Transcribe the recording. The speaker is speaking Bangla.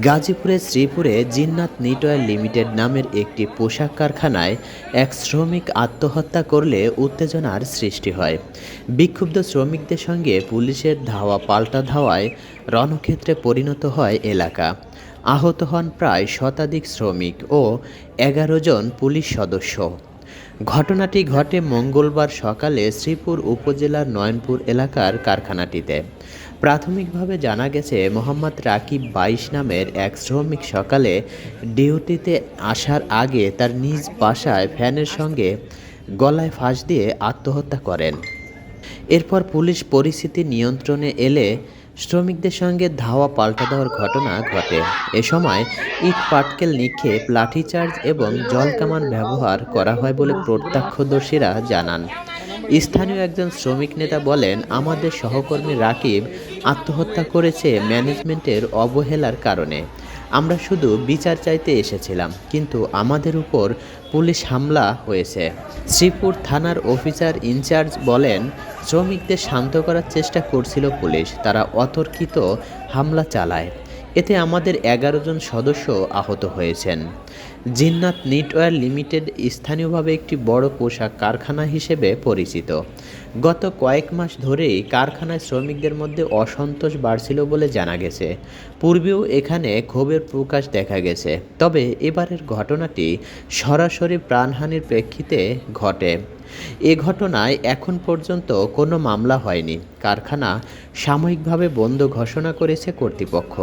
গাজীপুরের শ্রীপুরে জিন্নাত নিটওয়্যার লিমিটেড নামের একটি পোশাক কারখানায় এক শ্রমিক আত্মহত্যা করলে উত্তেজনার সৃষ্টি হয়। বিক্ষুব্ধ শ্রমিকদের সঙ্গে পুলিশের ধাওয়া পাল্টা ধাওয়ায় রণক্ষেত্রে পরিণত হয় এলাকা। আহত হন প্রায় শতাধিক শ্রমিক ও ১১ জন পুলিশ সদস্য। ঘটনাটি ঘটে মঙ্গলবার সকালে শ্রীপুর উপজেলার নয়নপুর এলাকার কারখানাটিতে। প্রাথমিকভাবে জানা গেছে, মোহাম্মদ রাকিব ২২ নামের এক শ্রমিক সকালে ডিউটিতে আসার আগে তার নিজ বাসায় ফ্যানের সঙ্গে গলায় ফাঁস দিয়ে আত্মহত্যা করেন। এরপর পুলিশ পরিস্থিতি নিয়ন্ত্রণে এলে শ্রমিকদের সঙ্গে ধাওয়া পাল্টা দেওয়ার ঘটনা ঘটে। এ সময় ইট পাটকেল নিক্ষেপ, লাঠিচার্জ এবং জলকামান ব্যবহার করা হয় বলে প্রত্যক্ষদর্শীরা জানান। স্থানীয় একজন শ্রমিক নেতা বলেন, আমাদের সহকর্মী রাকিব আত্মহত্যা করেছে ম্যানেজমেন্টের অবহেলার কারণে। আমরা শুধু বিচার চাইতে এসেছিলাম, কিন্তু আমাদের উপর পুলিশ হামলা হয়েছে। শ্রীপুর থানার অফিসার ইনচার্জ বলেন, শ্রমিকদের শান্ত করার চেষ্টা করছিল পুলিশ, তারা অতর্কিত হামলা চালায়। এতে আমাদের ১১ জন সদস্য আহত হয়েছেন। জিন্নাত নিটওয়্যার লিমিটেড স্থানীয়ভাবে একটি বড় পোশাক কারখানা হিসেবে পরিচিত। গত কয়েক মাস ধরেই কারখানায় শ্রমিকদের মধ্যে অসন্তোষ বাড়ছিল বলে জানা গেছে। পূর্বেও এখানে ক্ষোভের প্রকাশ দেখা গেছে, তবে এবারের ঘটনাটি সরাসরি প্রাণহানির প্রেক্ষিতে ঘটে। এ ঘটনায় এখন পর্যন্ত কোনো মামলা হয়নি। কারখানা সাময়িকভাবে বন্ধ ঘোষণা করেছে কর্তৃপক্ষ।